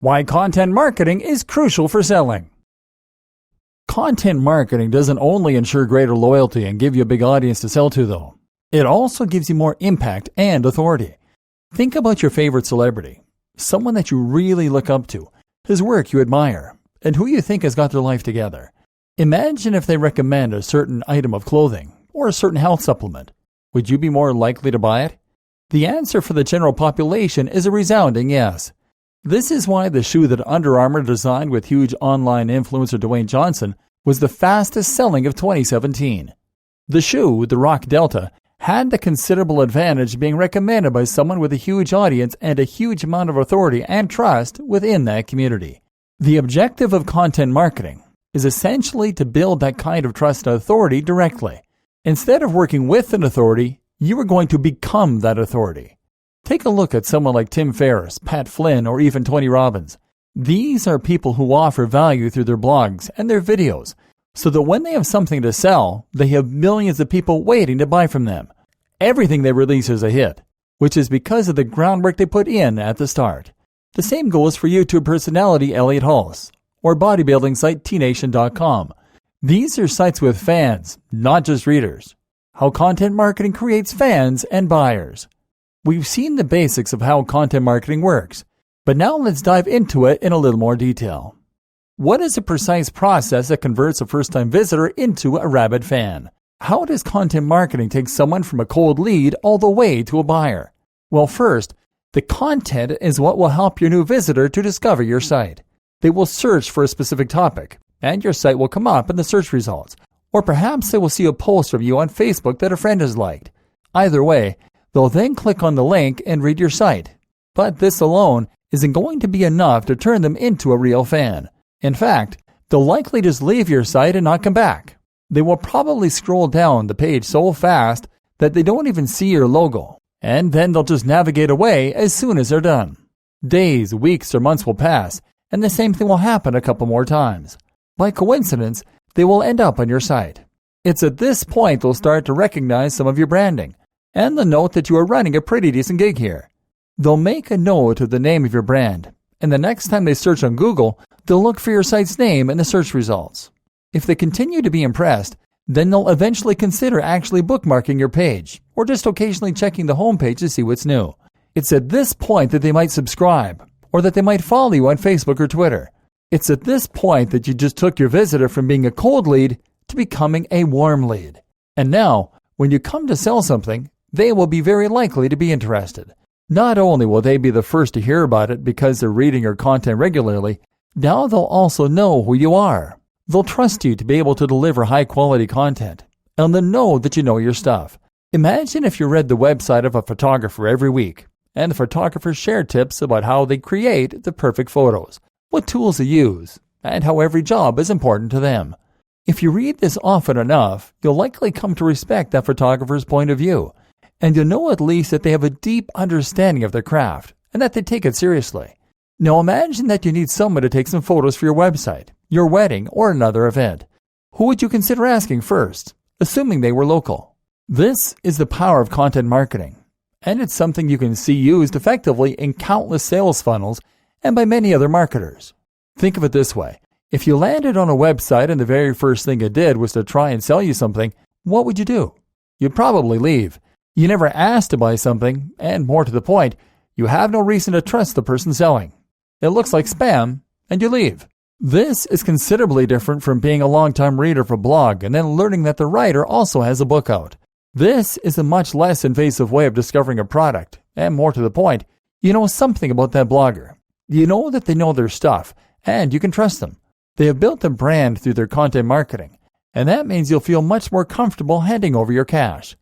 Why content marketing is crucial for selling. Content marketing doesn't only ensure greater loyalty and give you a big audience to sell to, though. It also gives you more impact and authority. Think about your favorite celebrity, someone that you really look up to, whose work you admire, and who you think has got their life together. Imagine if they recommend a certain item of clothing or a certain health supplement. Would you be more likely to buy it? The answer for the general population is a resounding yes. This is why the shoe that Under Armour designed with huge online influencer Dwayne Johnson was the fastest selling of 2017. The shoe, the Rock Delta, had the considerable advantage being recommended by someone with a huge audience and a huge amount of authority and trust within that community. The objective of content marketing is essentially to build that kind of trust and authority directly. Instead of working with an authority, you are going to become that authority. Take a look at someone like Tim Ferriss, Pat Flynn, or even Tony Robbins. These are people who offer value through their blogs and their videos, so that when they have something to sell, they have millions of people waiting to buy from them. Everything they release is a hit, which is because of the groundwork they put in at the start. The same goes for YouTube personality Elliot Hulse, or bodybuilding site tnation.com. These are sites with fans, not just readers. How content marketing creates fans and buyers. We've seen the basics of how content marketing works, but now let's dive into it in a little more detail. What is a precise process that converts a first-time visitor into a rabid fan? How does content marketing take someone from a cold lead all the way to a buyer? Well, first, the content is what will help your new visitor to discover your site. They will search for a specific topic, and your site will come up in the search results. Or perhaps they will see a post from you on Facebook that a friend has liked. Either way, they'll then click on the link and read your site. But this alone isn't going to be enough to turn them into a real fan. In fact, they'll likely just leave your site and not come back. They will probably scroll down the page so fast that they don't even see your logo, and then they'll just navigate away as soon as they're done. Days, weeks, or months will pass, and the same thing will happen a couple more times. By coincidence, they will end up on your site. It's at this point they'll start to recognize some of your branding, and they'll note that you are running a pretty decent gig here. They'll make a note of the name of your brand, and the next time they search on Google, they'll look for your site's name in the search results. If they continue to be impressed, then they'll eventually consider actually bookmarking your page, or just occasionally checking the homepage to see what's new. It's at this point that they might subscribe, or that they might follow you on Facebook or Twitter. It's at this point that you just took your visitor from being a cold lead to becoming a warm lead. And now, when you come to sell something, they will be very likely to be interested. Not only will they be the first to hear about it because they're reading your content regularly, now they'll also know who you are. They'll trust you to be able to deliver high-quality content, and they'll know that you know your stuff. Imagine if you read the website of a photographer every week, and the photographer shared tips about how they create the perfect photos, what tools they use, and how every job is important to them. If you read this often enough, you'll likely come to respect that photographer's point of view, and you'll know at least that they have a deep understanding of their craft and that they take it seriously. Now imagine that you need someone to take some photos for your website, your wedding, or another event. Who would you consider asking first, assuming they were local? This is the power of content marketing, and it's something you can see used effectively in countless sales funnels and by many other marketers. Think of it this way. If you landed on a website and the very first thing it did was to try and sell you something, what would you do? You'd probably leave. You never asked to buy something, and more to the point, you have no reason to trust the person selling. It looks like spam, and you leave. This is considerably different from being a long-time reader of a blog and then learning that the writer also has a book out. This is a much less invasive way of discovering a product, and more to the point, you know something about that blogger. You know that they know their stuff, and you can trust them. They have built a brand through their content marketing, and that means you'll feel much more comfortable handing over your cash.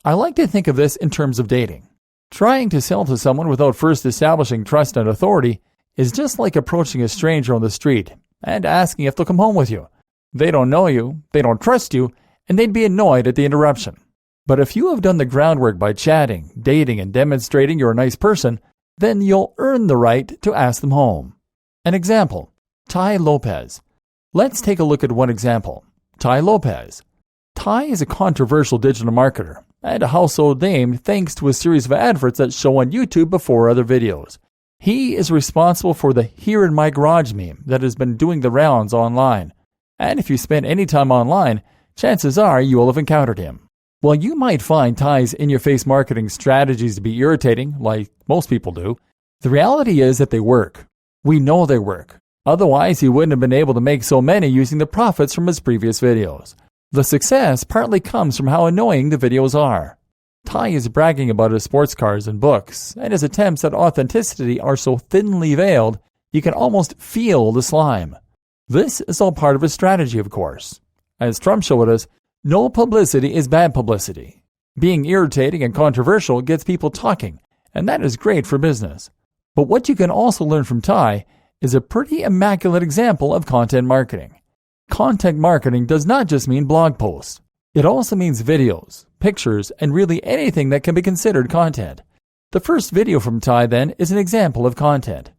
I like to think of this in terms of dating. Trying to sell to someone without first establishing trust and authority is just like approaching a stranger on the street and asking if they'll come home with you. They don't know you, they don't trust you, and they'd be annoyed at the interruption. But if you have done the groundwork by chatting, dating, and demonstrating you're a nice person, then you'll earn the right to ask them home. An example, Tai Lopez. Let's take a look at one example. Tai Lopez. Tai is a controversial digital marketer and a household name thanks to a series of adverts that show on YouTube before other videos. He is responsible for the "here in my garage" meme that has been doing the rounds online. And if you spend any time online, chances are you will have encountered him. While you might find Ty's in-your-face marketing strategies to be irritating, like most people do, the reality is that they work. We know they work. Otherwise, he wouldn't have been able to make so many using the profits from his previous videos. The success partly comes from how annoying the videos are. Ty is bragging about his sports cars and books, and his attempts at authenticity are so thinly veiled you can almost feel the slime. This is all part of his strategy, of course. As Trump showed us, no publicity is bad publicity. Being irritating and controversial gets people talking, and that is great for business. But what you can also learn from Ty is a pretty immaculate example of content marketing. Content marketing does not just mean blog posts. It also means videos, pictures, and really anything that can be considered content. The first video from Ty, then, is an example of content.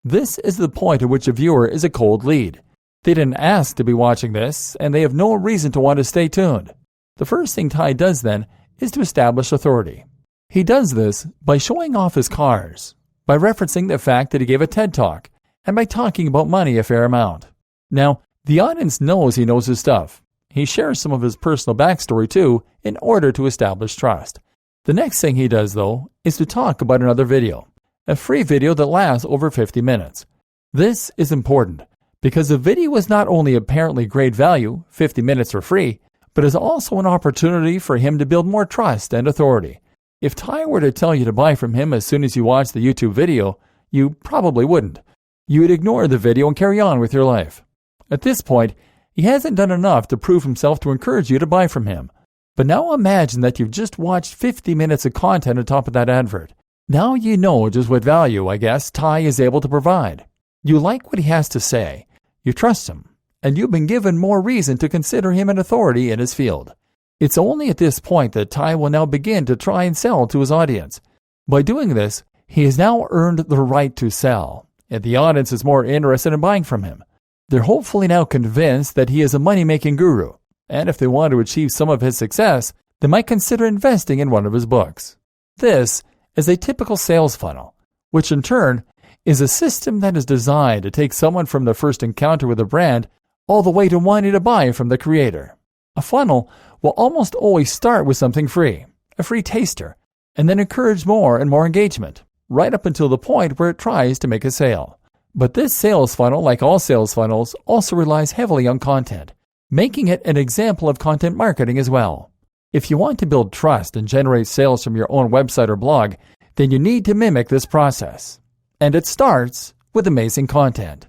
This is the point at which a viewer is a cold lead. They didn't ask to be watching this, and they have no reason to want to stay tuned. The first thing Ty does, then, is to establish authority. He does this by showing off his cars, by referencing the fact that he gave a TED Talk, and by talking about money a fair amount. Now, the audience knows he knows his stuff. He shares some of his personal backstory too, in order to establish trust. The next thing he does, though, is to talk about another video, a free video that lasts over 50 minutes. This is important, because the video is not only apparently great value, 50 minutes for free, but is also an opportunity for him to build more trust and authority. If Ty were to tell you to buy from him as soon as you watch the YouTube video, you probably wouldn't. You would ignore the video and carry on with your life. At this point, he hasn't done enough to prove himself to encourage you to buy from him. But now imagine that you've just watched 50 minutes of content on top of that advert. Now you know just what value, I guess, Ty is able to provide. You like what he has to say, you trust him, and you've been given more reason to consider him an authority in his field. It's only at this point that Ty will now begin to try and sell to his audience. By doing this, he has now earned the right to sell, and the audience is more interested in buying from him. They're hopefully now convinced that he is a money-making guru, and if they want to achieve some of his success, they might consider investing in one of his books. This is a typical sales funnel, which in turn is a system that is designed to take someone from the first encounter with a brand all the way to wanting to buy from the creator. A funnel will almost always start with something free, a free taster, and then encourage more and more engagement, right up until the point where it tries to make a sale. But this sales funnel, like all sales funnels, also relies heavily on content, making it an example of content marketing as well. If you want to build trust and generate sales from your own website or blog, then you need to mimic this process. And it starts with amazing content.